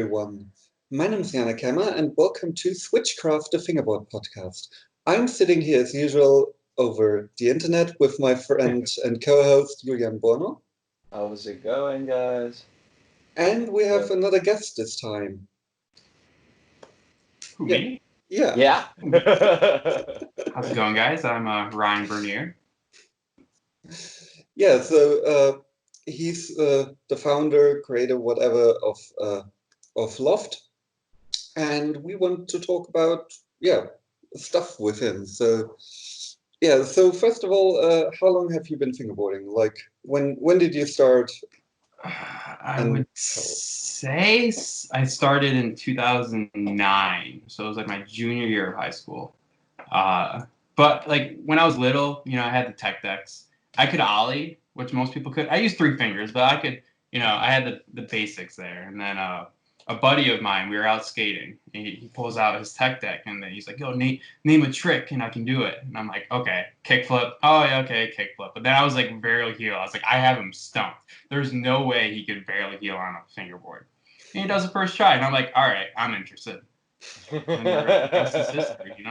everyone. My name is Jana Kemmer, and welcome to Switchcraft, the Fingerboard podcast. I'm sitting here as usual over the internet with my friend and co-host Julian Borno. How's it going, guys? And we have another guest this time. Who, Yeah. me? Yeah. Yeah. How's it going, guys? I'm Ryan Bernier. Yeah, so he's the founder, creator, whatever of Loft. And we want to talk about, stuff with him. So first of all, how long have you been fingerboarding? Like, when did you start? I would say I started in 2009, so it was like my junior year of high school. But like when I was little, I had the tech decks. I could ollie, which most people could. I used 3 fingers, but I could, I had the basics there. And then a buddy of mine, we were out skating. And he pulls out his tech deck, and then he's like, "Yo, name a trick, and I can do it." And I'm like, "Okay, kickflip." Oh yeah, okay, kickflip. But then I was like barely heel. I was like, I have him stumped. There's no way he could barely heel on a fingerboard. And he does the first try, and I'm like, all right, I'm interested. And the rest is history,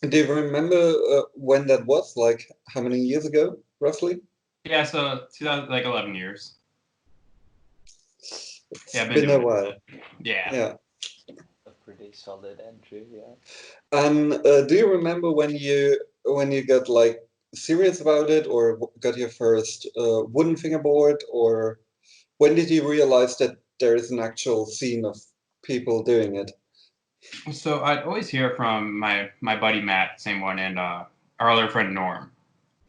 Do you remember when that was? Like, how many years ago, roughly? Yeah, so 11 years. It's been a while. Yeah. A pretty solid entry, yeah. And do you remember when you got like serious about it, or got your first wooden fingerboard, or when did you realize that there is an actual scene of people doing it? So I'd always hear from my buddy Matt, same one, and our other friend Norm.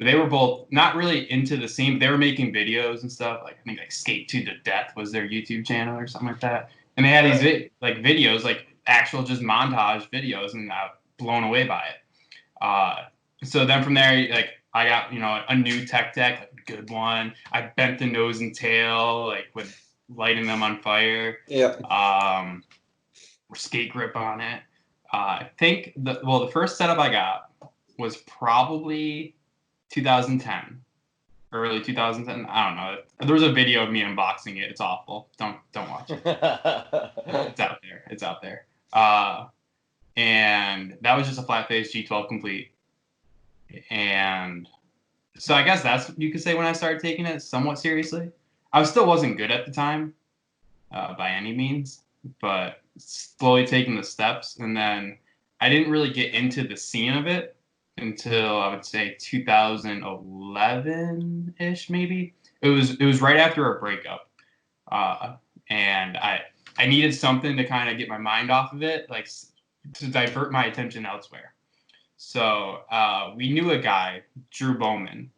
They were both not really into the scene, but they were making videos and stuff. Like I think like Skate to the Death was their YouTube channel or something like that. And they had these videos, like actual just montage videos, and I was blown away by it. So then from there, like I got a new tech deck, like a good one. I bent the nose and tail, like with lighting them on fire. Yeah. Skate grip on it. I think the first setup I got was probably 2010, early 2010. I don't know. There was a video of me unboxing it. It's awful. Don't watch it. It's out there. And that was just a flat face G12 complete. And so I guess that's you could say when I started taking it somewhat seriously. I still wasn't good at the time, by any means, but slowly taking the steps. And then I didn't really get into the scene of it until I would say 2011-ish, maybe. It was right after a breakup, and I needed something to kind of get my mind off of it, like to divert my attention elsewhere. So we knew a guy, Drew Bowman,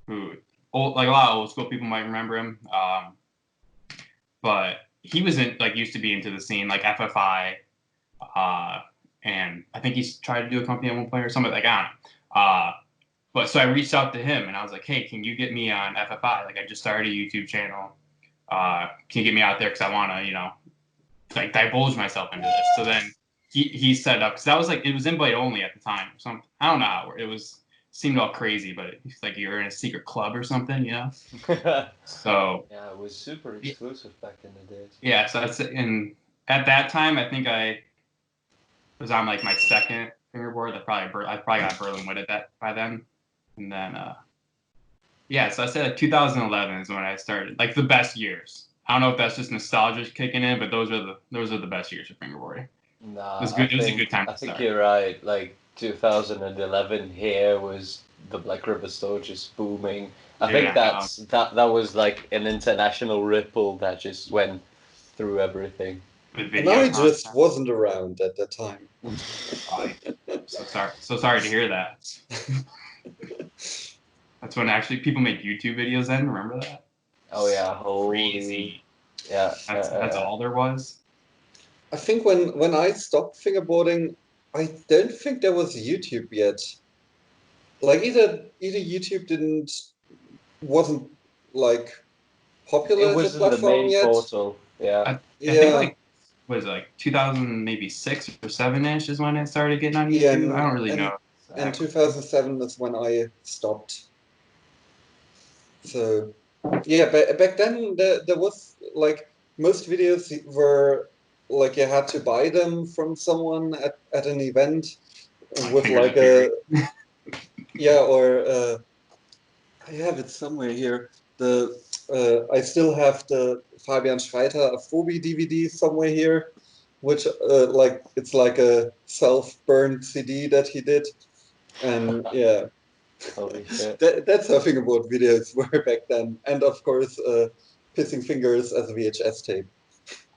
who like a lot of old school people might remember him, but he was used to be into the scene, like FFI, and I think he's tried to do a company at one point or something, like I don't know. But so I reached out to him and I was like, hey, can you get me on FFI? Like I just started a YouTube channel. Can you get me out there? Because I want to, like divulge myself into this. So then he set it up, because that was like, it was invite only at the time. So I don't know how it was. Seemed all crazy, but it's like you're in a secret club or something, So yeah, it was super exclusive back in the days. Yeah, so and at that time, I think I was on like my second fingerboard. I probably got Berlin with it by then, and then so I said like 2011 is when I started, like the best years. I don't know if that's just nostalgia kicking in, but those are the best years of fingerboarding. Nah, it was good. It was a good time. I think you're right. Like 2011 here was the Black River store just booming. I think that was like an international ripple that just went through everything. And I just wasn't around at that time. So sorry to hear that. That's when actually people make YouTube videos then. Remember that? Oh yeah, crazy. Yeah, that's all there was. I think when I stopped fingerboarding, I don't think there was YouTube yet. Like either YouTube wasn't like popular as a platform yet. Portal. Yeah. I think like was it like 2006 or 7-ish is when it started getting on YouTube. Yeah, I don't really know. And 2007 is when I stopped. So yeah, back then there was like most videos were like you had to buy them from someone at an event with like a or I have it somewhere here. I still have the Fabian Schreiter Phobi DVD somewhere here, which like it's like a self-burned CD that he did, and yeah, Holy shit. that's how fingerboard videos were back then, and of course, Pissing Fingers as a VHS tape.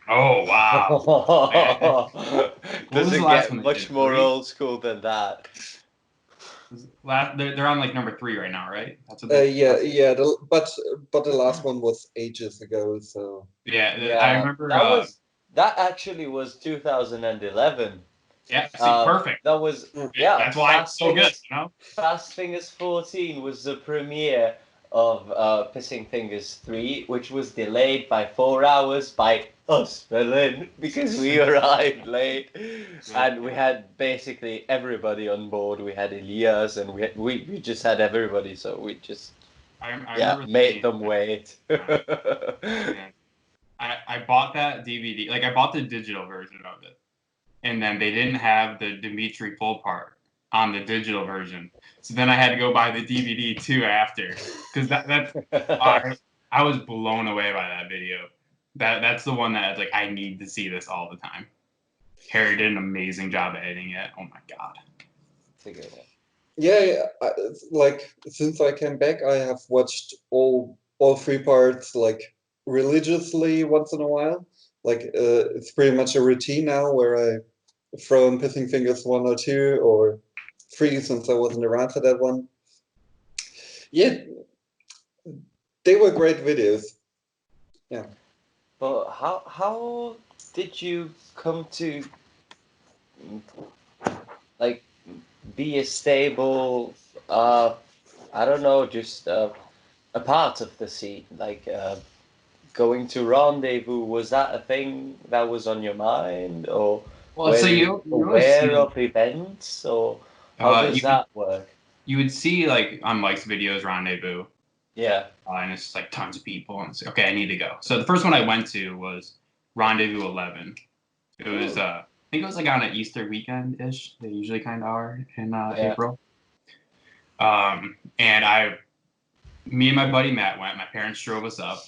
Oh wow! Does was it the last get one they much did? more 3? old school than that? They're on like number 3 right now, right? That's what they, Yeah. But the last one was ages ago, so yeah. I Yeah, remember. that actually was 2011. Yeah, see, perfect. That was Yeah, that's why it's so good. You know. Fast Fingers 14 was the premiere of Pissing Fingers 3, which was delayed by 4 hours by us, Berlin, because we arrived late, and we had basically everybody on board. We had Elias, and we just had everybody, so we just I made them wait. I bought that DVD. Like I bought the digital version of it, and then they didn't have the Dimitri pull part on the digital version. So then I had to go buy the DVD too after, because I was blown away by that video. That's the one that like I need to see this all the time. Harry did an amazing job editing it. Oh my god. It's a good one. Yeah, like since I came back, I have watched all 3 parts like religiously once in a while. Like it's pretty much a routine now where I throw in Pissing Fingers 1 or 2 or 3 since I wasn't around for that one. Yeah, they were great videos. Yeah. But how did you come to like be a stable I don't know, just a part of the scene, like going to Rendezvous? Was that a thing that was on your mind, or Well, so you aware of events, or how does that work? You would see like on Mike's videos Rendezvous. Yeah. And it's just like tons of people, and it's like, okay, I need to go. So the first one I went to was Rendezvous 11. It was I think it was like on an Easter weekend ish. They usually kind of are in April. And me and my buddy Matt went. My parents drove us up,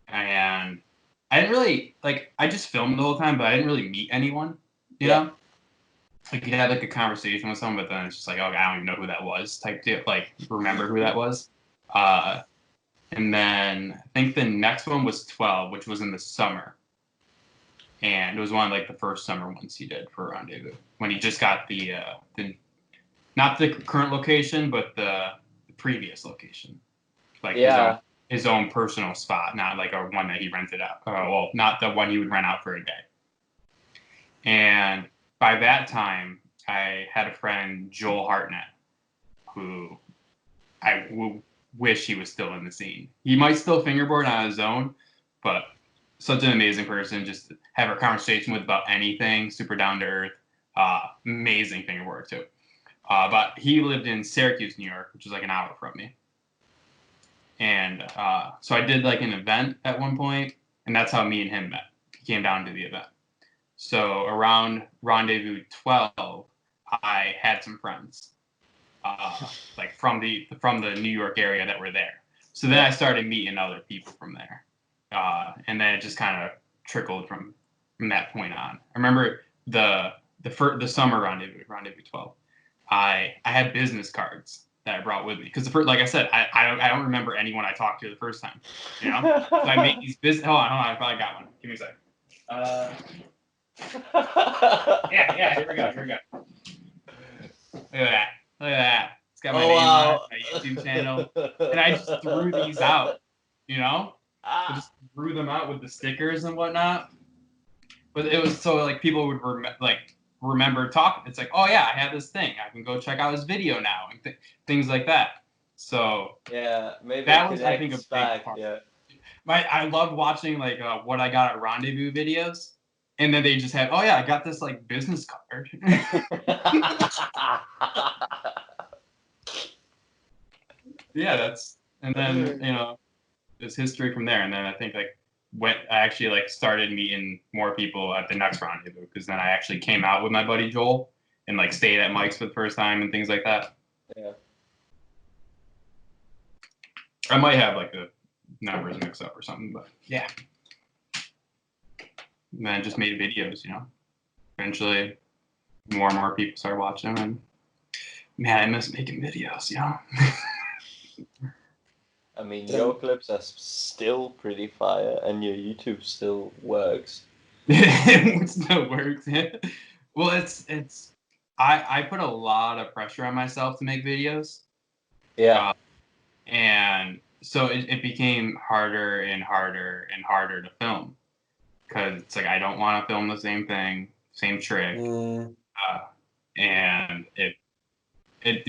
and I didn't really like. I just filmed the whole time, but I didn't really meet anyone. You know, like you had like a conversation with someone, but then it's just like, okay, I don't even know who that was. Type deal. Like remember who that was. And then I think the next one was 12, which was in the summer. And it was one of like the first summer ones he did for Rendezvous, when he just got the not the current location, but the previous location, like his own personal spot, not like a one that he rented out. Well, not the one he would rent out for a day. And by that time, I had a friend, Joel Hartnett, who I wish he was still in the scene. He might still fingerboard on his own, but such an amazing person, just to have a conversation with about anything, super down to earth, amazing fingerboard too. But he lived in Syracuse, New York, which is like an hour from me. And so I did like an event at one point, and that's how me and him met. He came down to the event. So around Rendezvous 12, I had some friends, like from the New York area that were there. So then I started meeting other people from there, and then it just kind of trickled from that point on. I remember the summer Rendezvous 12. I had business cards that I brought with me because like I said, I don't remember anyone I talked to the first time, you know. So I made these business. Hold on, I probably got one. Give me a second. Yeah, here we go. Look at that. It's got my name on it, my YouTube channel. And I just threw these out, you know? I just threw them out with the stickers and whatnot. But it was so like people would remember talking. It's like, oh yeah, I have this thing. I can go check out his video now and things like that. So yeah, maybe that was, I think, a big part. Yeah. I loved watching like what I got at Rendezvous videos. And then they just had, oh yeah, I got this like business card. Yeah, and then, you know, there's history from there. And then I think like I actually like started meeting more people at the next rendezvous, because then I actually came out with my buddy Joel and like stayed at Mike's for the first time and things like that. Yeah. I might have like the numbers mixed up or something, but yeah. And then just made videos, you know. Eventually, more and more people started watching them, and man, I miss making videos, you know. I mean, your clips are still pretty fire, and your YouTube still works. It still works. Well, it's I put a lot of pressure on myself to make videos. Yeah. And so it became harder and harder and harder to film, because it's like I don't want to film the same thing, same trick, and it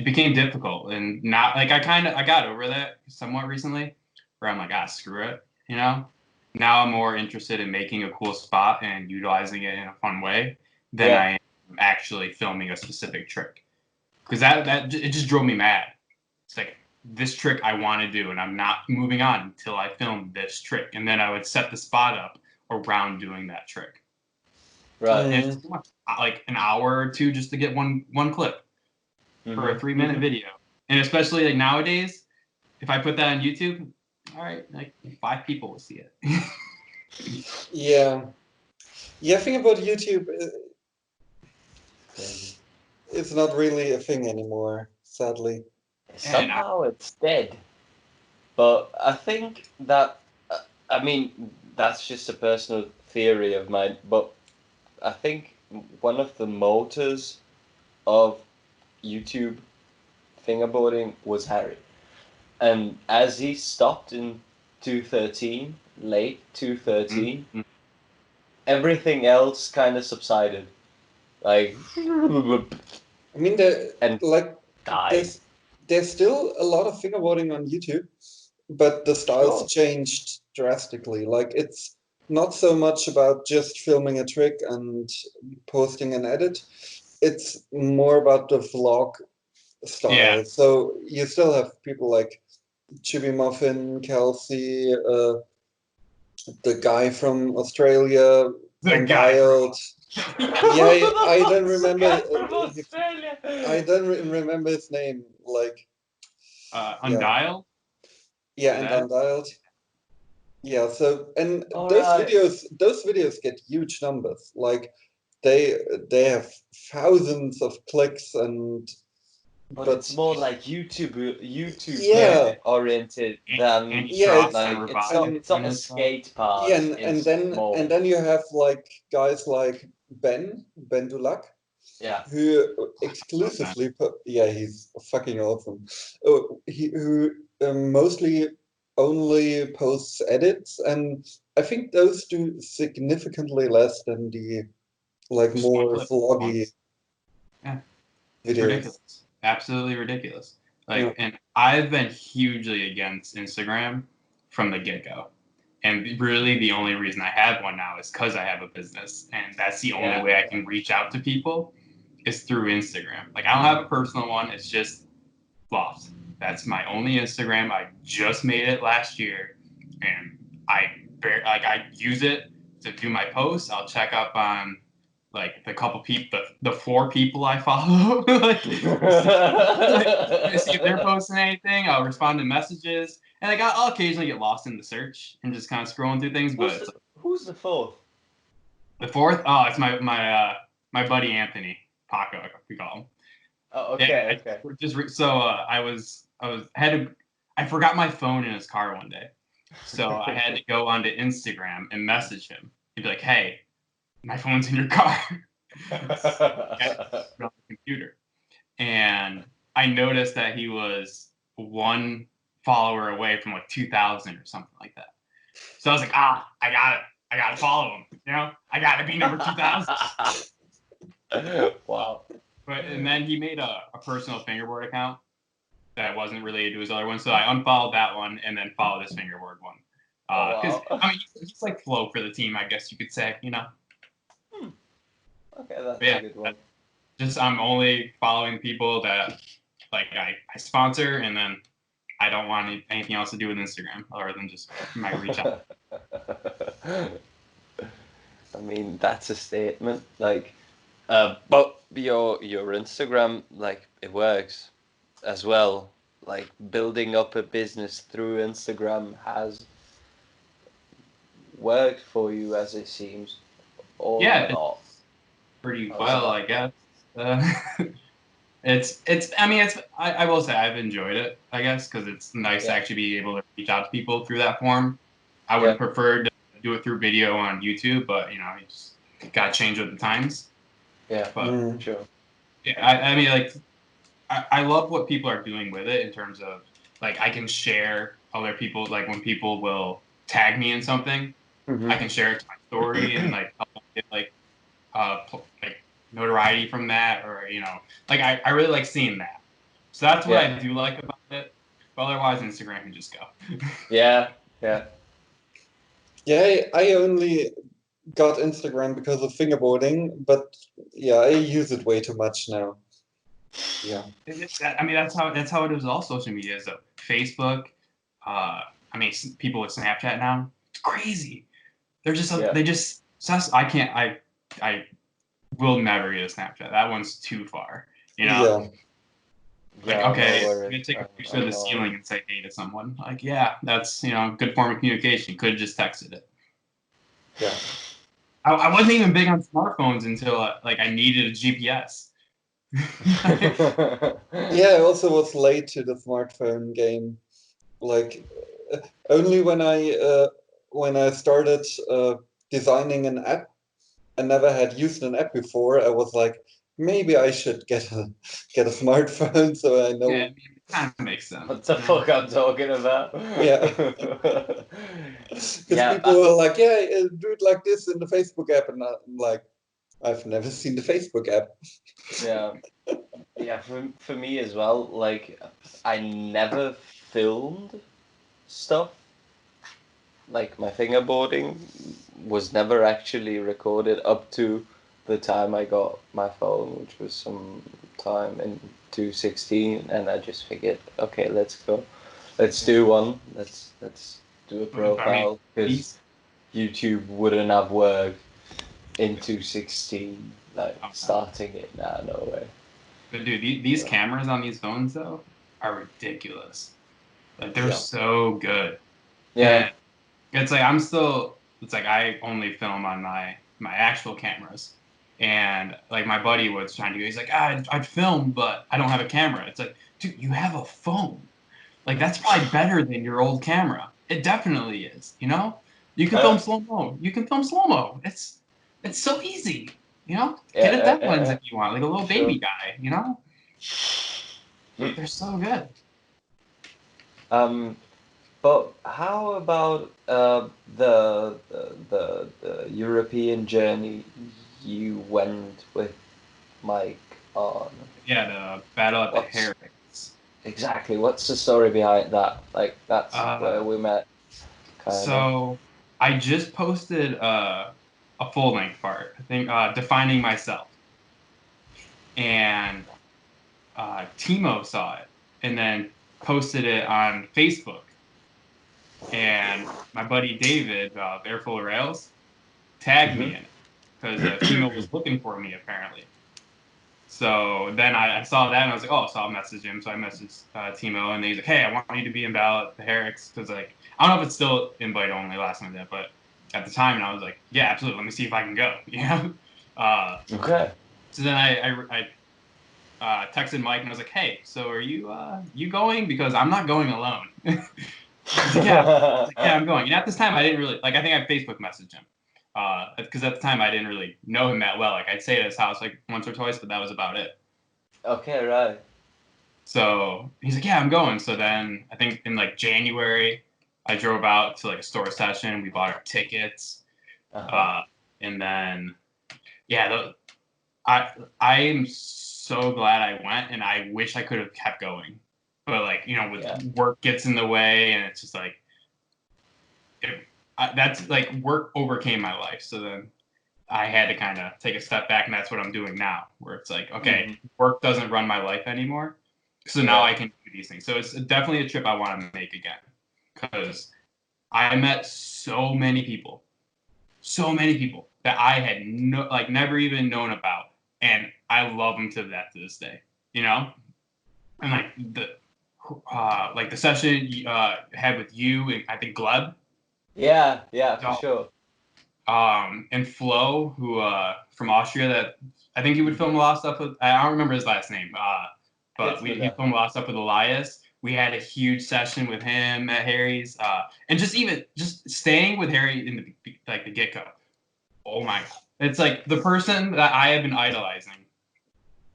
became difficult. And not like I got over that somewhat recently, where I'm like, screw it, you know. Now I'm more interested in making a cool spot and utilizing it in a fun way than I am actually filming a specific trick, because that it just drove me mad. It's like, this trick I want to do, and I'm not moving on until I film this trick, and then I would set the spot up around doing that trick. Right. And it's like an hour or two just to get one clip for a 3-minute video. And especially like nowadays, if I put that on YouTube, all right, like 5 people will see it. Yeah. Thing about YouTube, it's not really a thing anymore, sadly. Somehow it's dead. But I think that, I mean, that's just a personal theory of mine, but I think one of the motors of YouTube fingerboarding was Harry. And as he stopped in 2013, late 2013, everything else kind of subsided. Like, I mean, there's still a lot of fingerboarding on YouTube, but the styles changed drastically. Like, it's not so much about just filming a trick and posting an edit. It's more about the vlog style. Yeah. So you still have people like Chibi Muffin, Kelsey, the guy from Australia, Undialed. Yeah, I don't remember. I don't remember his name. Like, Undialed. Yeah, and Undialed. Yeah. So, and those videos get huge numbers. Like, they have thousands of clicks, and but it's more like YouTube oriented than it's not a skate part. Yeah, and then you have like guys like Ben Dulac. Yeah. Who exclusively he's fucking awesome. Who mostly only posts edits, and I think those do significantly less than the like more vloggy videos. Ridiculous. Absolutely ridiculous. Like, and I've been hugely against Instagram from the get-go. And really the only reason I have one now is because I have a business, and that's the only way I can reach out to people is through Instagram. Like, I don't have a personal one. It's just Loft. That's my only Instagram. I just made it last year, and I use it to do my posts. I'll check up on like the couple people, the 4 people I follow, like, see if they're posting anything. I'll respond to messages, and like I'll occasionally get lost in the search and just kind of scrolling through things. But who's the 4th? The 4th? Oh, it's my buddy Anthony Paco, we call him. Oh, okay, okay. I forgot my phone in his car one day, so I had to go onto Instagram and message him. He'd be like, "Hey, my phone's in your car." On the computer, and I noticed that he was 1 follower away from like 2,000 or something like that. So I was like, I gotta follow him. You know, I gotta be number 2,000. Wow. And then he made a personal fingerboard account that wasn't related to his other one, so I unfollowed that one and then followed his fingerboard one. Because I mean, he's like flow for the team, I guess you could say. You know. Okay, that's a good one. Just I'm only following people that like I sponsor, and then I don't want anything else to do with Instagram other than just my reach out. I mean, that's a statement. Like, but your Instagram, like, it works as well. Like, building up a business through Instagram has worked for you, as it seems, or Yeah, not. it's pretty How's well, that? I guess. Uh, I mean, I will say I've enjoyed it, I guess, because it's nice to Yeah. actually be able to reach out to people through that form. I would Yeah. have preferred to do it through video on YouTube, but you just got to change with the times. Yeah. But Sure. yeah, I mean, like, I love what people are doing with it in terms of like I can share other people, like when people will tag me in something, I can share it to my story and like help them get like notoriety from that, or like I really like seeing that. So that's what Yeah. I do like about it. But otherwise, Instagram can just go. Yeah. Yeah. Yeah, I only got Instagram because of fingerboarding, but yeah, I use it way too much now. Yeah. I mean, that's how it is with all social media. So Facebook, I mean, people with Snapchat now, it's crazy. They're just Yeah. they just I can't I will never get a Snapchat. That one's too far. Yeah. Like, Yeah, I'm okay, not I'm worried. gonna take a picture of I'm the not. ceiling and say hey to someone. Like, yeah, that's good form of communication. You could have just texted it. Yeah. I wasn't even big on smartphones until like I needed a GPS. Yeah, I also was late to the smartphone game. Like only when I started designing an app, I never had used an app before. I was like, maybe I should get a smartphone so I Yeah, know. it kind of makes sense. What the fuck I'm talking about? Yeah, because Yeah, people were like, yeah, do it like this in the Facebook app, and I'm like, I've never seen the Facebook app. yeah, yeah. For me as well. Like, I never filmed stuff. Like my fingerboarding was never actually recorded up to the time I got my phone, which was some time in 2016, and I just figured, okay, let's go, let's do one, let's do a I mean, profile, because these. YouTube wouldn't have worked in 2016, like Oh, no. starting it now, no way. But dude, these So, cameras on these phones though are ridiculous. Like they're Yeah. so good, yeah, and it's like it's like I only film on my actual cameras, and like my buddy was trying to go. He's like, I'd film, but I don't have a camera. It's like, dude, you have a phone. Like that's probably better than your old camera. It definitely is. You can film uh, slow mo. You can film slow mo. It's so easy. Get a yeah, depth lens if you want, like a little sure. baby guy. They're so good. Um, But how about the European journey you went with Mike on? Yeah, the battle at the What's Heretics. what's the story behind that? Like that's where Uh, we met, kind of. so I just posted a full length part. I think defining myself, and Timo saw it and then posted it on Facebook. And my buddy David, Airful of Rails, tagged me in it because Timo was looking for me apparently. So then I saw that and I was like, oh, so I'll message him. So I messaged Timo and he's like, hey, I want you to be in Battle at the Herrick's because like I don't know if it's still invite only last time I did, but at the time and I was like, yeah, absolutely. Let me see if I can go. Okay. So then I texted Mike and I was like, hey, so are you going? Because I'm not going alone. He's like, yeah. I'm going. And at this time, I didn't really like. I think I Facebook messaged him because at the time I didn't really know him that well. Like I'd stay at his house like once or twice, but that was about it. Okay, right. So he's like, yeah, I'm going. So then I think in like January, I drove out to like a store session. We bought our tickets, Uh-huh. and then yeah, I am so glad I went, and I wish I could have kept going. But like with Yeah. work gets in the way, and it's just like that's like work overcame my life. So then I had to kind of take a step back, and that's what I'm doing now, where it's like, okay, work doesn't run my life anymore. So now I can do these things. So it's definitely a trip I want to make again because I met so many people so many people that I had never even known about, and I love them to death to this day. You know, and like the session you had with you and I think Gleb. Yeah, for sure. And Flo, who from Austria, that I think he would film a lot of stuff with. I don't remember his last name, but he filmed a lot of stuff with Elias. We had a huge session with him at Harry's, and just staying with Harry in the get go. Oh my! It's like the person that I have been idolizing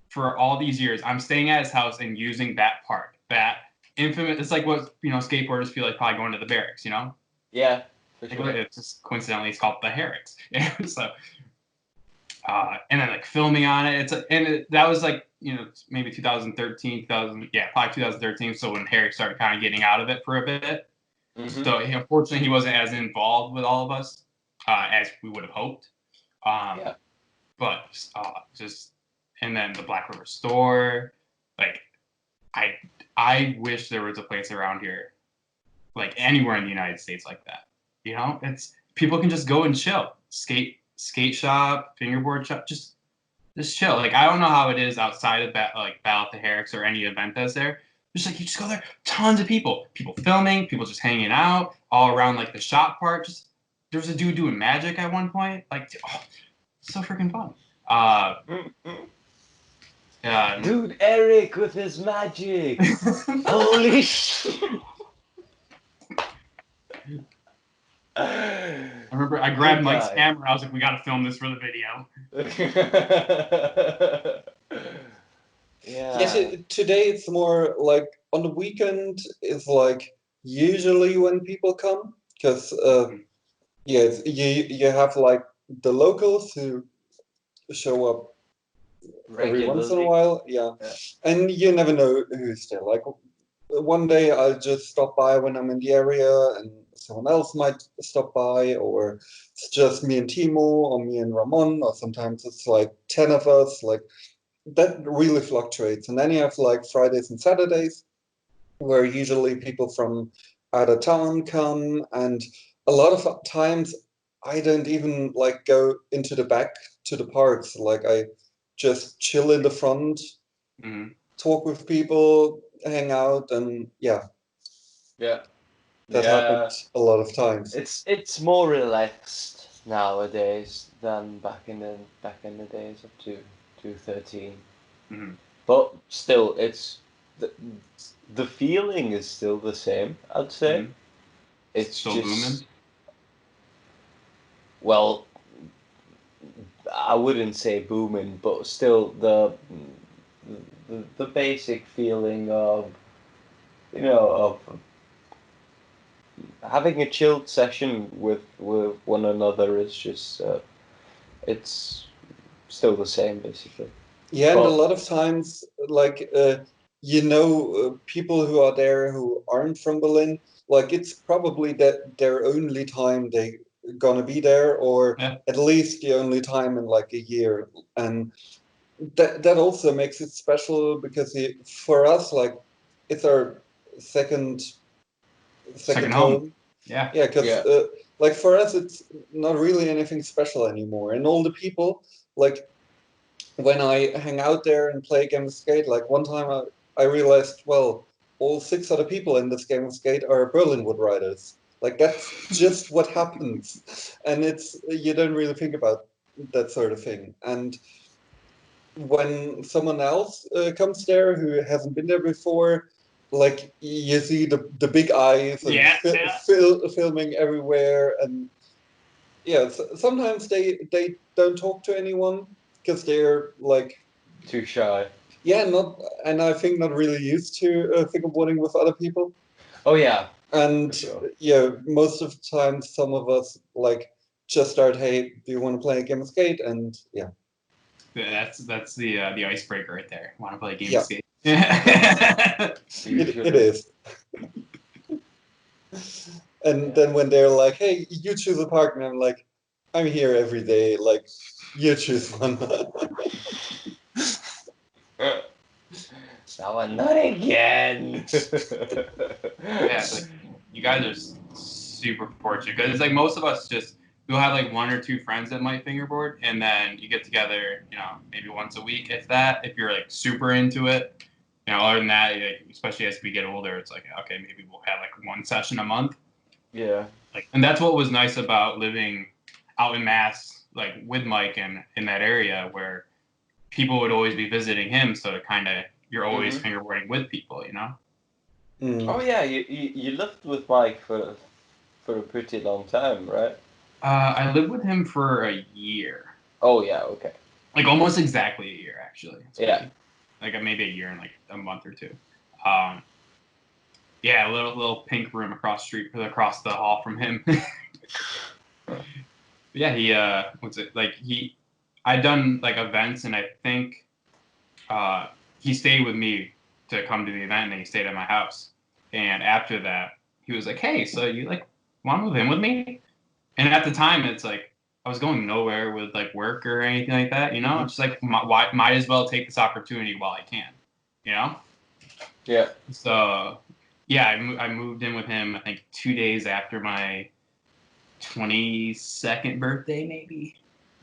for all these years. I'm staying at his house and using that park, that infamous. It's like what skateboarders feel like probably going to the barracks. Yeah. For sure. It's just coincidentally it's called the Herricks. So, and then like filming on it, that was like maybe 2013, probably 2013. So when Harry started kind of getting out of it for a bit, so unfortunately he wasn't as involved with all of us as we would have hoped. But just and then the Black River store, like I wish there was a place around here, like anywhere in the United States like that. It's people can just go and chill, skate shop, fingerboard shop, just chill. Like I don't know how it is outside of Battle at the Herricks or any event that's there. Just like you just go there, tons of people filming, people just hanging out all around like the shop part. Just there's a dude doing magic at one point, like so freaking fun. Dude, Eric with his magic. Holy shit. I remember I grabbed Mike's camera. I was like, we got to film this for the video. Today it's more like on the weekend. It's like usually when people come because you have like the locals who show up every once in a while. Yeah, and you never know who's there. Like one day I'll just stop by when I'm in the area and someone else might stop by, or it's just me and Timo or me and Ramon, or sometimes it's like 10 of us. Like that really fluctuates. And then you have like Fridays and Saturdays where usually people from out of town come, and a lot of times I don't even like go into the back to the parks. Like I just chill in the front, talk with people, hang out, and that happened a lot of times. It's more relaxed nowadays than back in the days of 2013. But still, it's the feeling is still the same. I'd say it's still just booming. Well, I wouldn't say booming, but still the basic feeling of of having a chilled session with one another is just it's still the same basically. Yeah, and a lot of times, like people who are there who aren't from Berlin, like it's probably that their only time they gonna be there, or at least the only time in like a year, and that also makes it special because for us, like it's our second home. Yeah, because like for us it's not really anything special anymore, and all the people, like when I hang out there and play a game of skate, like one time I realized, well, all 6 other people in this game of skate are Berlinwood riders. Like that's just what happens, and you don't really think about that sort of thing. And when someone else comes there who hasn't been there before, like you see the big eyes and filming everywhere, and sometimes they don't talk to anyone because they're like too shy. Yeah, and I think not really used to fingerboarding with other people. Oh yeah. And most of the time, some of us like just start, hey, do you want to play a game of skate? And that's the icebreaker right there. Want to play a game of skate? It is. And then when they're like, hey, you choose a park, and I'm like, I'm here every day. Like, you choose one. Someone, not again. Like, you guys are super fortunate because it's like most of us just you'll have like one or two friends that might fingerboard, and then you get together, maybe once a week, if that, if you're like super into it. Other than that, like, especially as we get older, it's like, okay, maybe we'll have like one session a month. Yeah. And that's what was nice about living out in Mass, like with Mike and in that area where people would always be visiting him. So you're always fingerboarding with people, Oh yeah, you lived with Mike for a pretty long time, right? I lived with him for a year. Oh yeah, okay. Like almost exactly a year, actually. Yeah. Like maybe a year and like a month or two. Yeah, a little pink room across the hall from him. Yeah, I'd done like events, and I think he stayed with me to come to the event, and then he stayed at my house. And after that, he was like, "Hey, so you like want to move in with me?" And at the time, it's like I was going nowhere with like work or anything like that, It's just like might as well take this opportunity while I can, Yeah. So yeah, I moved in with him. I think 2 days after my 22nd birthday, maybe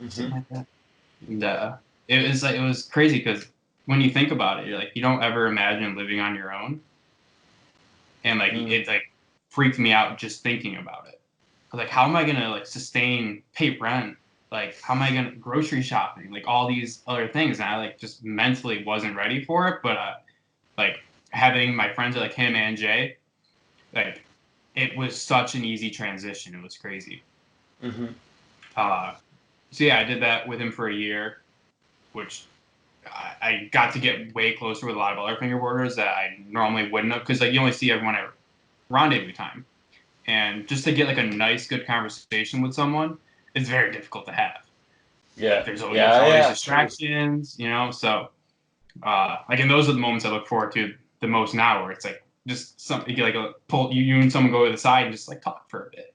something like that. And it was crazy because when you think about it, you're like, you don't ever imagine living on your own, and like it like freaked me out just thinking about it. I was like, how am I gonna like pay rent? Like, how am I gonna grocery shopping? Like all these other things, and I like just mentally wasn't ready for it. But like having my friends like him and Jay, like it was such an easy transition. It was crazy. So yeah, I did that with him for a year, which I got to get way closer with a lot of other fingerboarders that I normally wouldn't have, because like you only see everyone at rendezvous time, and just to get like a nice, good conversation with someone is very difficult to have. Yeah. Like, there's always distractions, So like, and those are the moments I look forward to the most now, where it's like just something like you and someone go to the side and just like talk for a bit,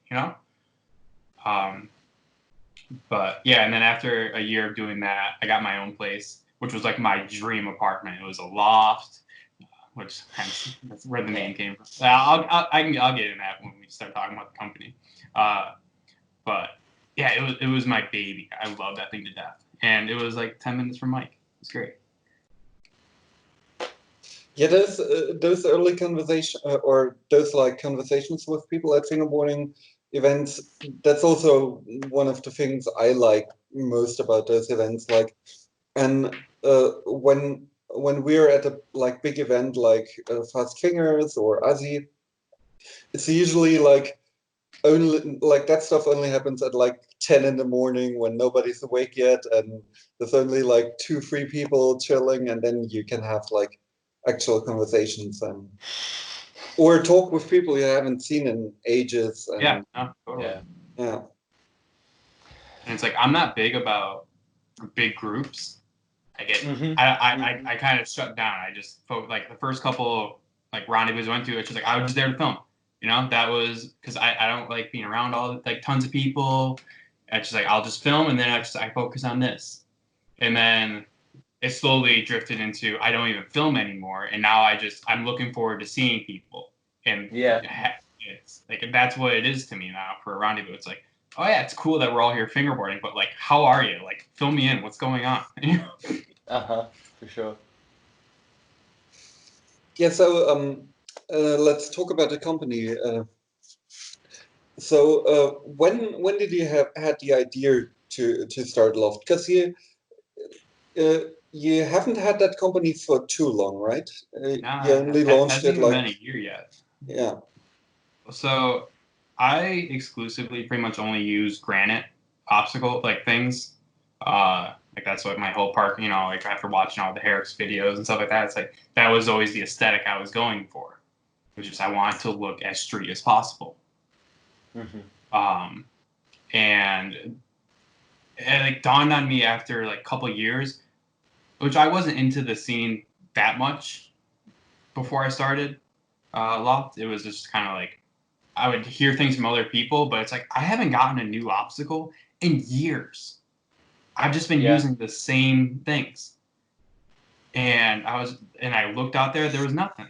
But yeah, and then after a year of doing that, I got my own place, which was like my dream apartment. It was a loft, which that's where the name came from. I'll get in that when we start talking about the company. But yeah, it was my baby. I love that thing to death, and it was like 10 minutes from Mike. It's great. Yeah, those early conversation or those like conversations with people at fingerboarding events. That's also one of the things I like most about those events. Like, and when we're at a like big event like Fast Fingers or Azzy, it's usually like only like that stuff only happens at like 10 in the morning when nobody's awake yet, and there's only like 2-3 people chilling, and then you can have like actual conversations or talk with people you haven't seen in ages. And Totally. Yeah. And it's like, I'm not big about big groups. I kind of shut down. I just like the first couple like rendezvous I went to, it's just like I was just there to film. That was because I don't like being around all like tons of people. It's just like I'll just film, and then I focus on this. And then it slowly drifted into I don't even film anymore, and now I'm looking forward to seeing people. And it's like that's what it is to me now for a rendezvous. It's like, oh yeah, it's cool that we're all here fingerboarding, but like, how are you? Like, fill me in. What's going on? For sure. Yeah. So let's talk about the company. So when did you had the idea to start Loft? Because you haven't had that company for too long, right? You only launched it like been a year yet. Yeah. So I exclusively pretty much only use granite obstacle like things. Like that's what my whole park, like after watching all the Harris videos and stuff like that, it's like that was always the aesthetic I was going for. Which is I wanted to look as street as possible. And it like dawned on me after like a couple of years, which I wasn't into the scene that much before I started Loft. It was just kind of like I would hear things from other people, but it's like I haven't gotten a new obstacle in years. I've just been using the same things. And I looked out there was nothing.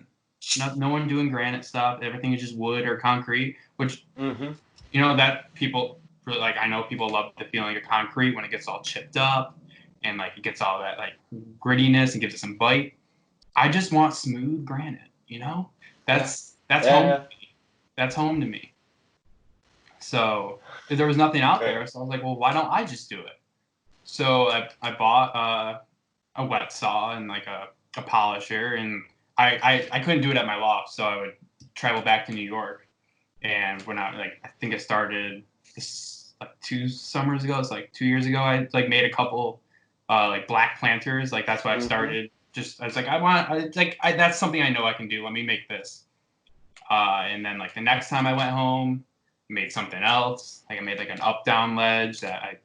No one doing granite stuff. Everything is just wood or concrete, which that people like, I know people love the feeling of concrete when it gets all chipped up and like it gets all that like grittiness and gives it some bite. I just want smooth granite, you know? That's home. That's home to me. So there was nothing out there, so I was like, well, why don't I just do it? So I bought a wet saw and like a polisher, and I couldn't do it at my loft, so I would travel back to New York. And when I think I started this like 2 summers ago, it's like 2 years ago, I like made a couple like black planters. Like that's why I started. Just I was like, that's something I know I can do. Let me make this. And then like the next time I went home, made something else. Like I made like an up down ledge that I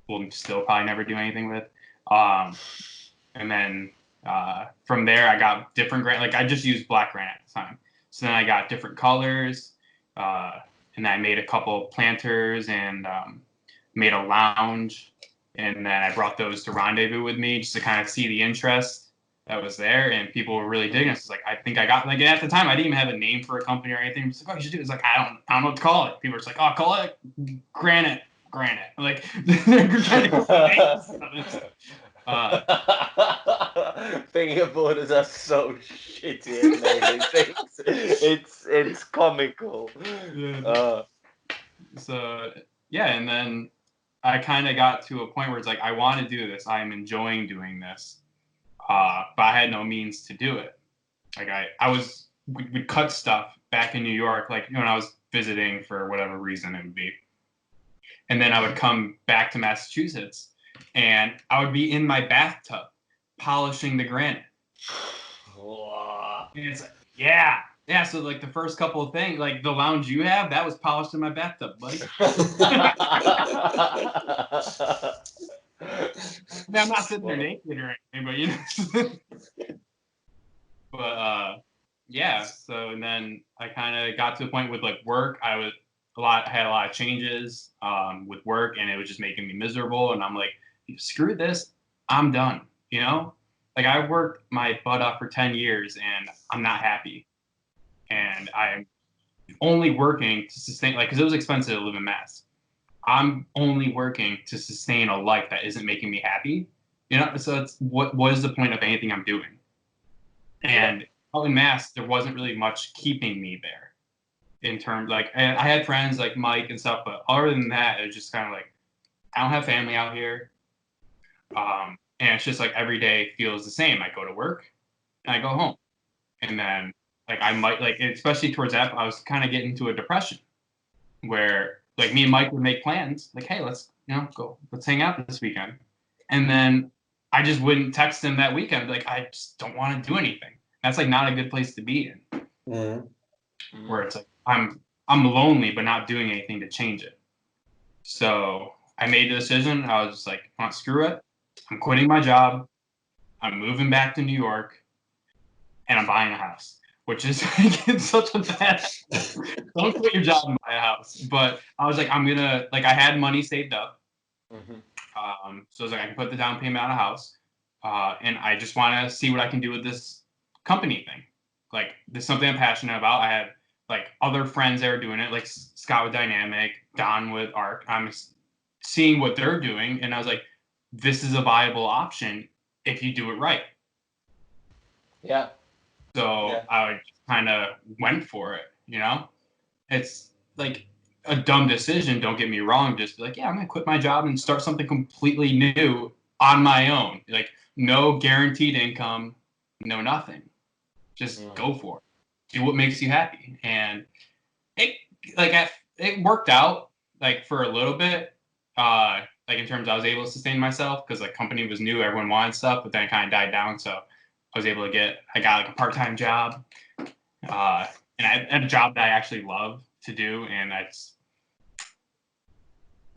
will still probably never do anything with. And then from there I got different granite. Like I just used black granite at the time. So then I got different colors. And then I made a couple planters and made a lounge. And then I brought those to Rendezvous with me just to kind of see the interest that was there, and people were really digging it. It's like, I think I got, like, at the time I didn't even have a name for a company or anything. I'm just like, oh, you should do it. It's like, I don't know what to call it. People were just like, oh, call it Granite. Like, they're trying to come Fingerboarders are so shitty at naming things. It's comical. Yeah. So yeah, and then I kind of got to a point where it's like, I want to do this. I am enjoying doing this. But I had no means to do it. Like we'd cut stuff back in New York, like when I was visiting for whatever reason it would be. And then I would come back to Massachusetts and I would be in my bathtub polishing the granite. And it's like, yeah. So like the first couple of things, like the lounge you have, that was polished in my bathtub, buddy. I'm not sitting there naked or anything, but you know. But yeah. So and then I kind of got to a point with like work. I had a lot of changes with work, and it was just making me miserable. And I'm like, screw this, I'm done. You know, like I worked my butt off for 10 years, and I'm not happy. And I'm only working to sustain, like, because it was expensive to live in Mass. I'm only working to sustain a life that isn't making me happy, you know. So it's what is the point of anything I'm doing? And out in Mass, there wasn't really much keeping me there, in terms like, and I had friends like Mike and stuff, but other than that, it was just kind of like, I don't have family out here, and it's just like every day feels the same. I go to work and I go home, and then like I might like, especially towards that, I was kind of getting into a depression where like me and Mike would make plans, like, hey, let's hang out this weekend. And then I just wouldn't text him that weekend. Like, I just don't want to do anything. That's like not a good place to be in. Where it's like, I'm lonely, but not doing anything to change it. So I made the decision. I was just like, screw it. I'm quitting my job. I'm moving back to New York, and I'm buying a house. Which is it's such a bad. Don't quit your job and buy a house. But I was like, I'm gonna, like, I had money saved up, so I was like, I can put the down payment on a house, and I just want to see what I can do with this company thing. Like, this is something I'm passionate about. I have like other friends that are doing it, like Scott with Dynamic, Don with Arc. I'm seeing what they're doing, and I was like, this is a viable option if you do it right. Yeah. So I kind of went for it, you know? It's like a dumb decision, don't get me wrong. Just be like, yeah, I'm going to quit my job and start something completely new on my own. Like, no guaranteed income, no nothing. Just go for it. Do what makes you happy. And it worked out, like, for a little bit. Like, in terms of I was able to sustain myself because, like, company was new, everyone wanted stuff, but then it kind of died down, so I was able to I got like a part-time job, and I had a job that I actually love to do, and it's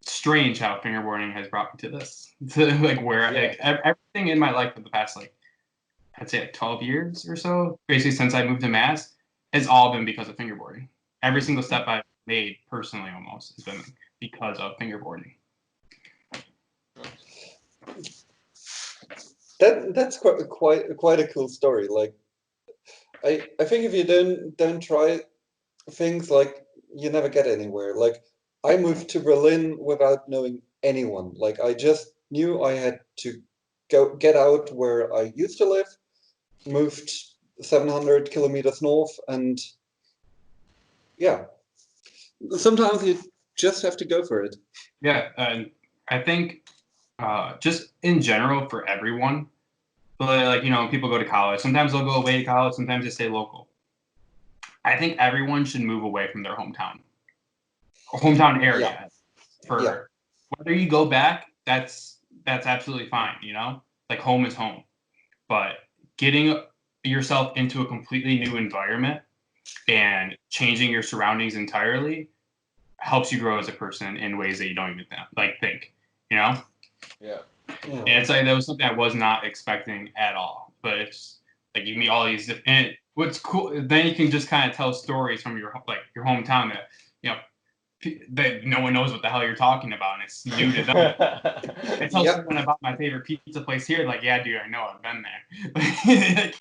strange how fingerboarding has brought me to this, to like where like everything in my life for the past like, I'd say like 12 years or so, basically since I moved to Mass, has all been because of fingerboarding. Every single step I've made personally almost has been because of fingerboarding. That's quite a cool story. Like, I think if you don't try things, like, you never get anywhere. Like, I moved to Berlin without knowing anyone. Like I just knew I had to get out where I used to live, moved 700 kilometers north, and yeah, sometimes you just have to go for it. Yeah, and I think just in general for everyone, like, you know, people go to college. Sometimes they'll go away to college. Sometimes they stay local. I think everyone should move away from their hometown area. For whether you go back, that's absolutely fine. You know, like home is home. But getting yourself into a completely new environment and changing your surroundings entirely helps you grow as a person in ways that you don't even think. You know. Yeah. And it's like that was something I was not expecting at all. But it's like you meet all these and what's cool then you can just kind of tell stories from your hometown that, you know, that no one knows what the hell you're talking about and it's new to them. I tell someone about my favorite pizza place here, like, yeah, dude, I know, I've been there.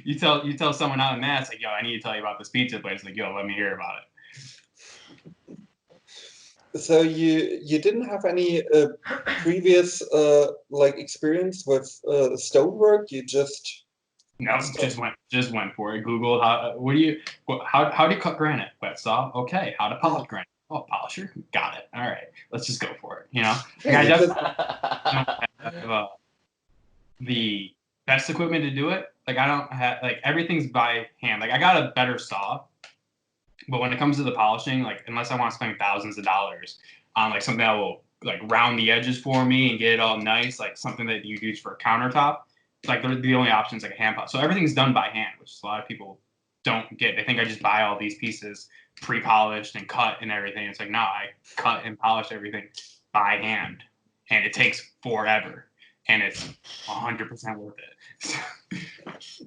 you tell someone out in Mass, like, yo, I need to tell you about this pizza place, like, yo, let me hear about it. So you didn't have any previous like experience with stonework? You just just went for it. Googled how do you cut granite? Wet saw. Okay. How to polish granite? Oh, polisher. Got it. All right. Let's just go for it. You know. Like, I definitely don't have the best equipment to do it. Like I don't have like everything's by hand. Like I got a better saw. But when it comes to the polishing, like unless I want to spend thousands of dollars on like something that will like round the edges for me and get it all nice, like something that you use for a countertop, like the only options like a hand polish. So everything's done by hand, which a lot of people don't get. They think I just buy all these pieces pre-polished and cut and everything. It's like no, I cut and polish everything by hand, and it takes forever, and it's 100% worth it.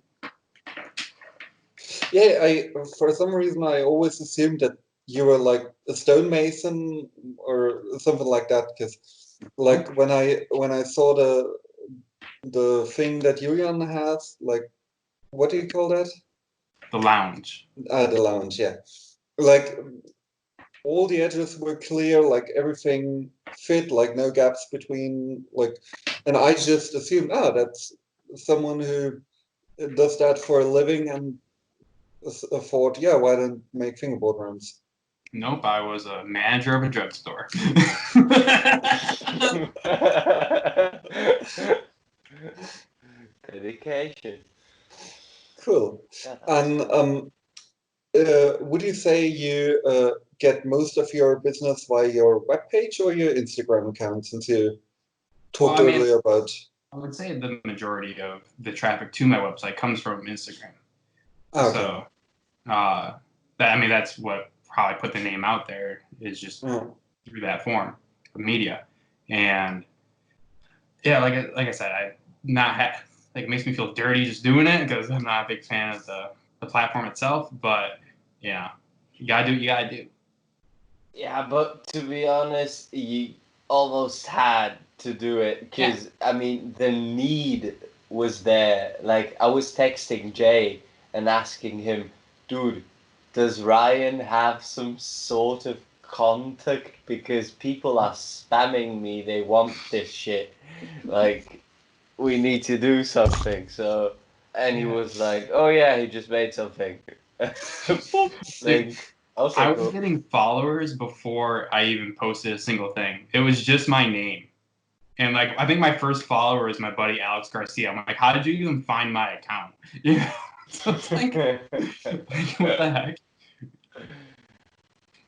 Yeah, for some reason I always assumed that you were like a stonemason or something like that. Because, like when I saw the thing that Julian has, like, what do you call that? The lounge. The lounge, yeah. Like all the edges were clear, like everything fit, like no gaps between, like, and I just assumed, that's someone who does that for a living and thought, why don't make fingerboard runs? Nope, I was a manager of a drugstore. Dedication. Cool. And would you say you get most of your business via your webpage or your Instagram account, since you talked earlier about? I would say the majority of the traffic to my website comes from Instagram. Okay. So, that's what probably put the name out there is just through that form of media. And yeah, like I said, it makes me feel dirty just doing it because I'm not a big fan of the platform itself. But yeah, you gotta do what you gotta do. Yeah, but to be honest, you almost had to do it because I mean the need was there. Like I was texting Jay and asking him, dude, does Ryan have some sort of contact? Because people are spamming me. They want this shit. Like, we need to do something. So, and he was like, oh yeah, he just made something. Link. I was getting followers before I even posted a single thing. It was just my name. And like I think my first follower is my buddy Alex Garcia. I'm like, how did you even find my account? Yeah. So it's like what the heck?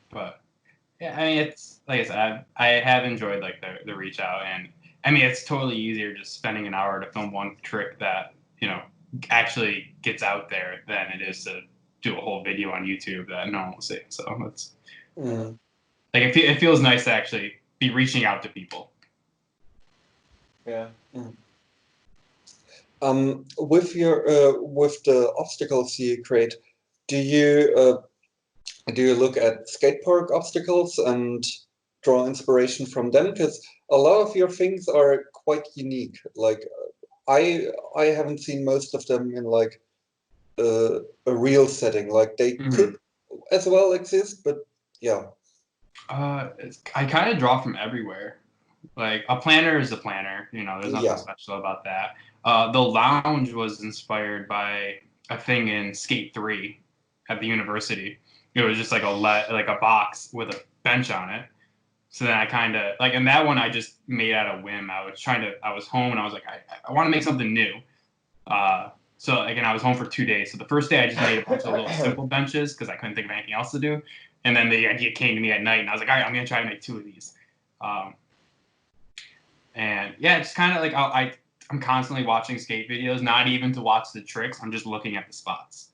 But yeah, I mean it's like I said, I have enjoyed like the reach out, and I mean it's totally easier just spending an hour to film one trick that, you know, actually gets out there than it is to do a whole video on YouTube that no one will see. So it's like it feels nice to actually be reaching out to people. Yeah. With your with the obstacles you create, do you look at skate park obstacles and draw inspiration from them? Because a lot of your things are quite unique. Like I haven't seen most of them in like a real setting. Like they could as well exist, but yeah. I kind of draw from everywhere. Like a planner is a planner, there's nothing special about that. The lounge was inspired by a thing in Skate 3 at the university. It was just like a box with a bench on it. So then I kind of like, and that one I just made out of whim. I was home and I was like, I want to make something new. So again, I was home for 2 days. So the first day I just made a bunch of little simple benches because I couldn't think of anything else to do. And then the idea came to me at night and I was like, all right, I'm going to try to make 2 of these. And yeah, it's kind of like I'm constantly watching skate videos, not even to watch the tricks. I'm just looking at the spots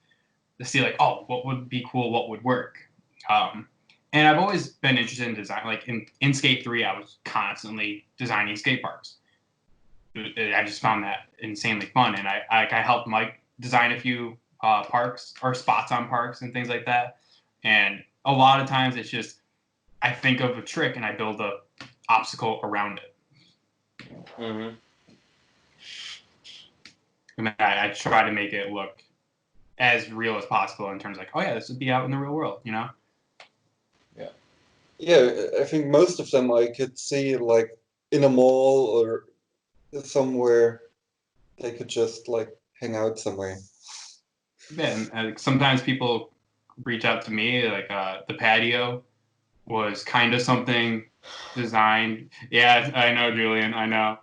to see like, oh, what would be cool? What would work? And I've always been interested in design. Like in Skate 3, I was constantly designing skate parks. I just found that insanely fun. And I helped Mike design a few parks or spots on parks and things like that. And a lot of times it's just, I think of a trick and I build a obstacle around it. Mm-hmm. And I try to make it look as real as possible in terms of like, oh yeah, this would be out in the real world, Yeah. Yeah, I think most of them I could see like in a mall or somewhere. They could just like hang out somewhere. Yeah, and sometimes people reach out to me, like the patio was kind of something designed. Yeah, I know, Julian, I know.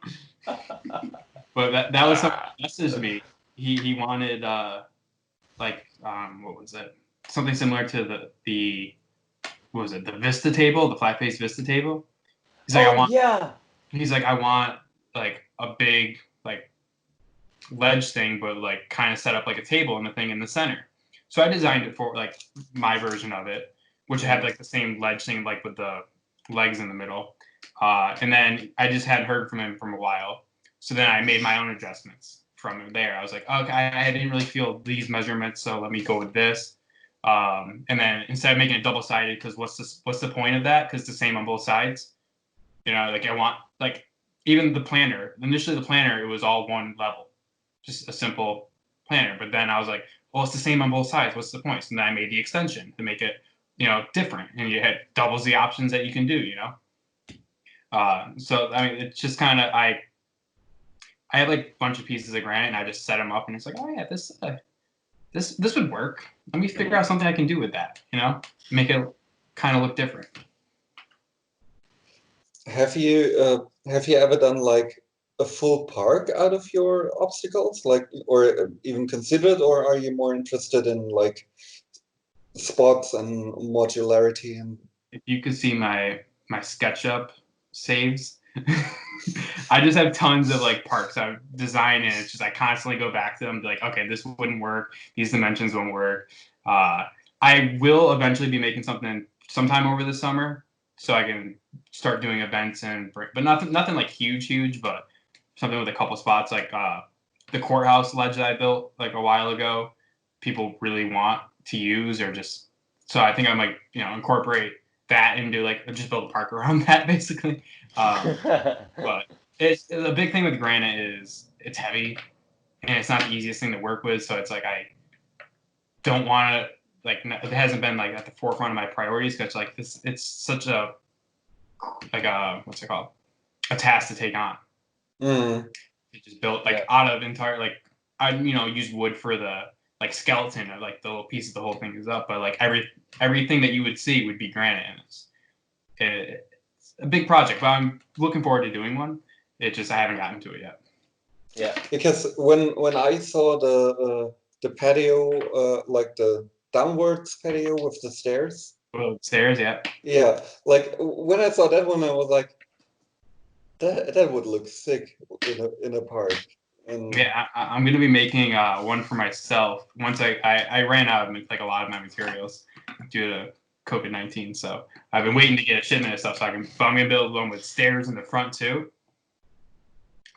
But that was something that messaged me. He wanted what was it? Something similar to the what was it? The Vista table, the flat face Vista table. He's like, I want like a big like ledge thing, but like kind of set up like a table and the thing in the center. So I designed it for like my version of it, which had like the same ledge thing, like with the legs in the middle. And then I just hadn't heard from him for a while. So then I made my own adjustments from there. I was like, okay, I didn't really feel these measurements, so let me go with this. And then instead of making it double-sided, because what's the point of that? Because it's the same on both sides. Like I want like even the planner. Initially, the planner it was all one level, just a simple planner. But then I was like, well, it's the same on both sides. What's the point? So then I made the extension to make it different, and you had doubles the options that you can do. So I mean, it's just kind of I had like a bunch of pieces of granite, and I just set them up, and it's like, oh yeah, this would work. Let me figure out something I can do with that. Make it kind of look different. Have you ever done like a full park out of your obstacles, like, or even considered, or are you more interested in like spots and modularity? And if you could see my SketchUp saves, I just have tons of like parks I've designed, and it's just I constantly go back to them, be like, okay, this wouldn't work, these dimensions won't work. I will eventually be making something sometime over the summer, so I can start doing events but nothing like huge, but something with a couple spots, like the courthouse ledge that I built like a while ago. People really want to use, or just so I think I might incorporate that into like just build a park around that basically. But it's a big thing with granite is it's heavy and it's not the easiest thing to work with. So it's like I don't want to like it hasn't been like at the forefront of my priorities because like this it's such a what's it called, a task to take on. It just built like out of entire like I used wood for the like skeleton of like the little pieces the whole thing is up, but like everything that you would see would be granite, and it's a big project, but I'm looking forward to doing one. It just I haven't gotten to it yet. Yeah, because when I saw the patio, like the downwards patio with the stairs. Well, stairs, yeah. Yeah, like when I saw that one, I was like, that would look sick in a park. And yeah, I'm gonna be making one for myself once I ran out of like a lot of my materials due to COVID-19, so I've been waiting to get a shipment of stuff, but I'm gonna build one with stairs in the front too.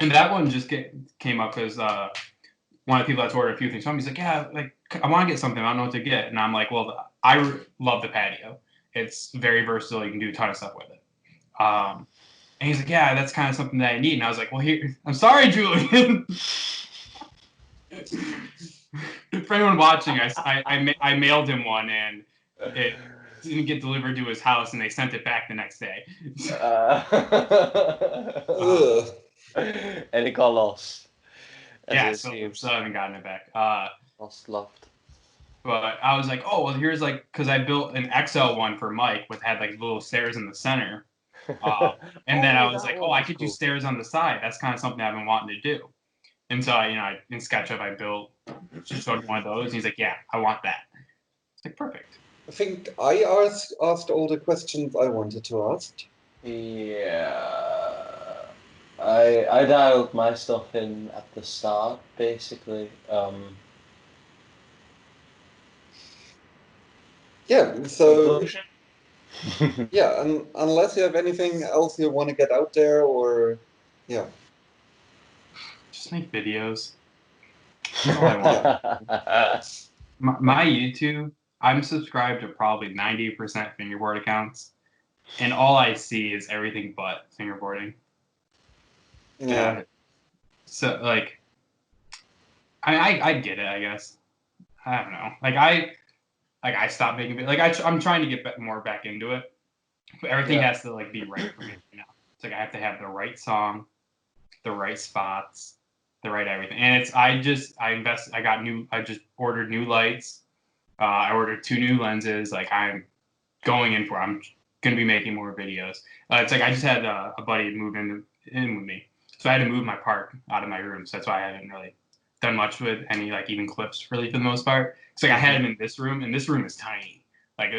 And that one just came up because one of the people that's ordered a few things from me, he's like, yeah, like I want to get something, I don't know what to get, and I'm like, well, I love the patio. It's very versatile. You can do a ton of stuff with it. And he's like, yeah, that's kind of something that I need. And I was like, well, here, I'm sorry, Julian. For anyone watching, I mailed him one, and didn't get delivered to his house, and they sent it back the next day. And it got lost. Yeah, so I haven't gotten it back. Lost Loft. But I was like, oh well, here's like, because I built an XL one for Mike, with had like little stairs in the center. And then I was like, oh, I could do stairs on the side. That's kind of something I've been wanting to do. And so in SketchUp, I just showed one of those. And he's like, yeah, I want that. It's like, perfect. I think I asked all the questions I wanted to ask. Yeah. I dialed my stuff in at the start, basically. Yeah, so... Conclusion? Yeah, unless you have anything else you want to get out there, or... Yeah. Just make videos. That's all I want. My YouTube, I'm subscribed to probably 90% fingerboard accounts, and all I see is everything but fingerboarding. Yeah. So like, I get it, I guess. I don't know. I stopped making it. Like I'm trying to get more back into it, but everything has to like be right for me now. It's like I have to have the right song, the right spots, the right everything. And I just ordered new lights. I ordered 2 new lenses. Like I'm going to be making more videos. It's like I just had a buddy move in with me, so I had to move my park out of my room. So that's why I haven't really done much with any like even clips really for the most part. It's like I had him in this room, and this room is tiny. Like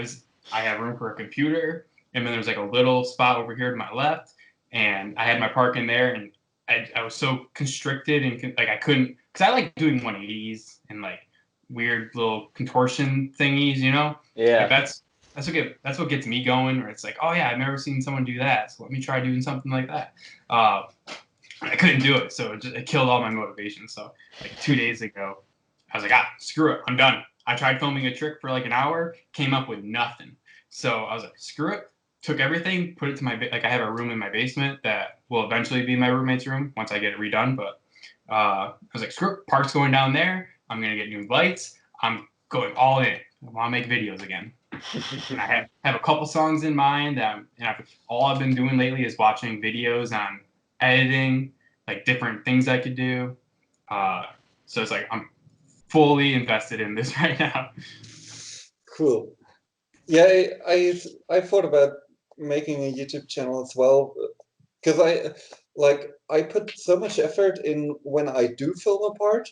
I have room for a computer, and then there's like a little spot over here to my left, and I had my park in there, and I was so constricted and like I couldn't, because I like doing 180s and like weird little contortion thingies, you know? Yeah. Like that's what gets me going. Where it's like, oh yeah, I've never seen someone do that, so let me try doing something like that. I couldn't do it, so it killed all my motivation. So like 2 days ago, I was like, screw it, I'm done. I tried filming a trick for like an hour, came up with nothing. So I was like, screw it. Took everything, put it to I have a room in my basement that will eventually be my roommate's room once I get it redone. But I was like, screw it, park's going down there. I'm gonna get new lights. I'm going all in. I want to make videos again. And I have a couple songs in mind. All I've been doing lately is watching videos on editing, like different things I could do. So it's like I'm fully invested in this right now. Cool. Yeah, I thought about making a YouTube channel as well, because I put so much effort in when I do film a part,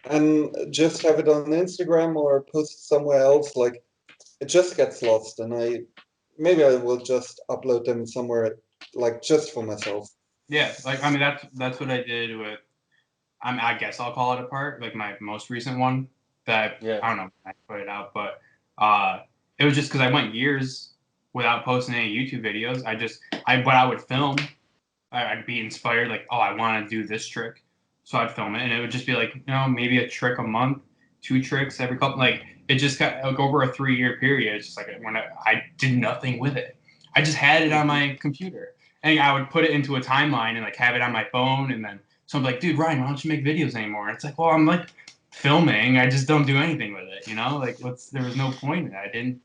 and just have it on Instagram or post somewhere else, like it just gets lost, and maybe I will just upload them somewhere, like just for myself. Yeah, like I mean that's what I did with. I guess I'll call it a part, like my most recent one that I don't know when I put it out, but it was just because I went years without posting any YouTube videos. When I would film, I'd be inspired, like, oh, I want to do this trick, so I'd film it, and it would just be like, maybe a trick a month, 2 tricks every couple, like it just got like over a 3-year period. It's just like when I did nothing with it. I just had it on my computer, and I would put it into a timeline and like have it on my phone, and then someone's like, dude, Ryan, why don't you make videos anymore? And it's like, well, I'm like filming, I just don't do anything with it, like there was no point in it. I didn't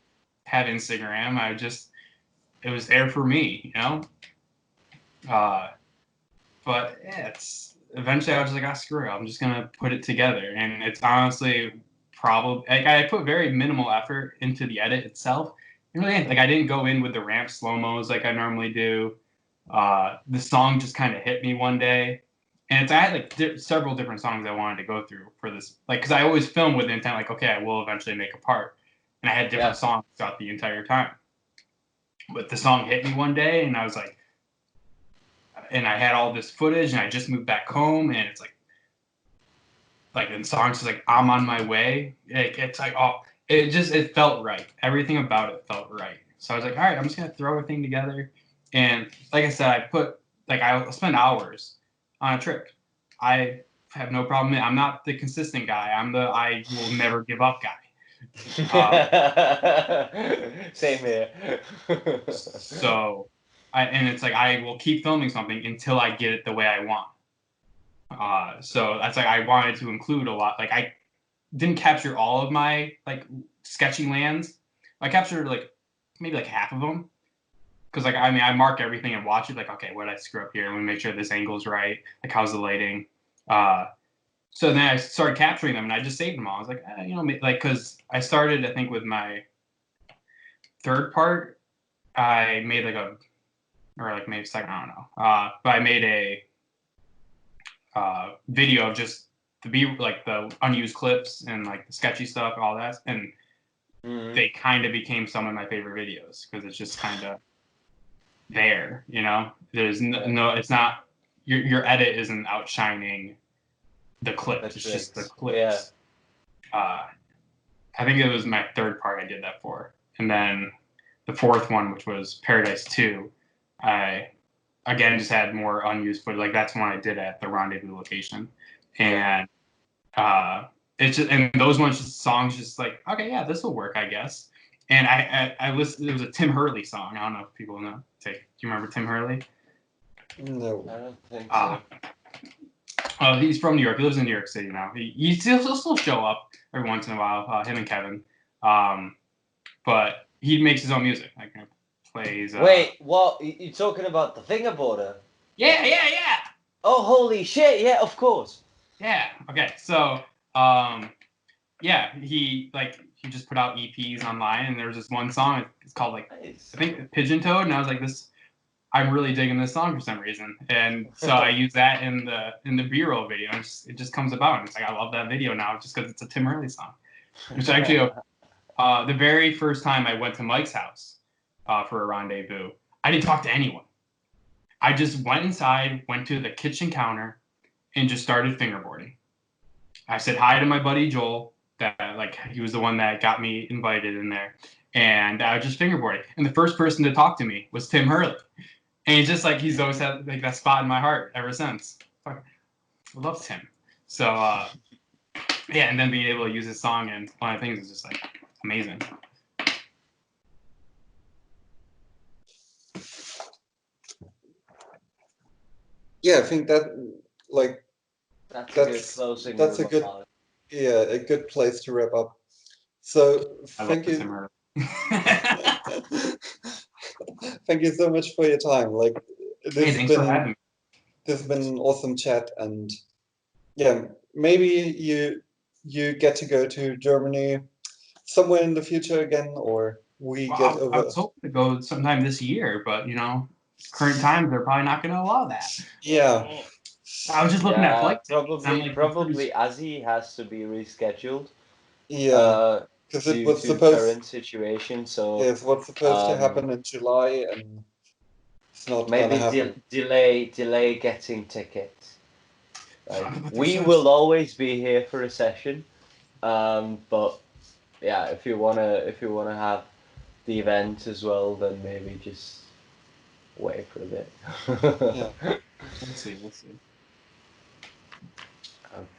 have Instagram. It was there for me, but yeah, eventually I was like, screw it, I'm just gonna put it together. And it's honestly probably like I put very minimal effort into the edit itself. Really, like I didn't go in with the ramp slow-mos like I normally do. The song just kind of hit me one day. And I had like several different songs I wanted to go through for this, like, because I always film with the intent, like, okay, I will eventually make a part, and I had different songs throughout the entire time. But the song hit me one day, and I was like, and I had all this footage, and I just moved back home, and it's like the song's just like, I'm on my way. It's like, oh, it felt right. Everything about it felt right. So I was like, all right, I'm just gonna throw everything together, and like I said, I spend hours on a trick. I have no problem. I'm not the consistent guy. I will never give up guy. Same here. So, and it's like I will keep filming something until I get it the way I want. So that's like I wanted to include a lot. Like I didn't capture all of my like sketchy lands. I captured like maybe like half of them. Because like I mark everything and watch it. Like, okay, what did I screw up here? I'm gonna make sure this angle's right. Like, how's the lighting? So then I started capturing them, and I just saved them all. I was like, because I started, I think, with my third part, I made maybe second, I don't know. But I made a video of just the unused clips and like the sketchy stuff, all that, and they kind of became some of my favorite videos because it's just kind of there, There's no, it's not your edit isn't outshining the clips. It's just the clips. Yeah. I think it was my third part I did that for, and then the fourth one, which was Paradise 2, I again just had more unused footage. Like that's one I did at the rendezvous location, and it's just, and those ones songs just like, okay, yeah, this will work, I guess. And I listened. There was a Tim Hurley song. I don't know if people know. Do you remember Tim Hurley? No, I don't think so. He's from New York. He lives in New York City now. He'll still show up every once in a while. Him and Kevin. But he makes his own music. Like plays. Wait, what? You talking about the Fingerboarder? Yeah. Oh, holy shit! Yeah, of course. Yeah. Okay. So, he just put out EPs online, and there was this one song. It's called nice. I think Pigeon Toad, and I was like, I'm really digging this song for some reason, and so I use that in the B-roll video. And it just comes about, and it's like I love that video now just because it's a Tim Hurley song. Which actually, the very first time I went to Mike's house for a rendezvous, I didn't talk to anyone. I just went inside, went to the kitchen counter, and just started fingerboarding. I said hi to my buddy Joel. That he was the one that got me invited in there, and I was just fingerboarding. And the first person to talk to me was Tim Hurley. And it's just he's always had that spot in my heart ever since. I love Tim. So and then being able to use his song and one of the things is just amazing. Yeah, I think that that's a good closing. That's a good a good place to wrap up. So thank you. Thank you so much for your time. This has been an awesome chat, and yeah, maybe you get to go to Germany somewhere in the future again, or I was hoping to go sometime this year, but current times they're probably not going to allow that. Yeah. I was just looking at flights. Probably Azzy has to be rescheduled. Yeah. Because it was supposed current situation, so it's what's supposed to happen in July, and it's not maybe gonna happen. delay getting tickets. We will always be here for a session, but yeah, if you wanna have the event as well, then maybe just wait for a bit. Yeah, we'll see.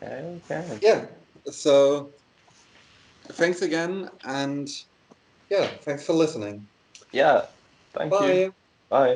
Okay. Yeah. So. Thanks again, and yeah, thanks for listening. Yeah, thank you. Bye.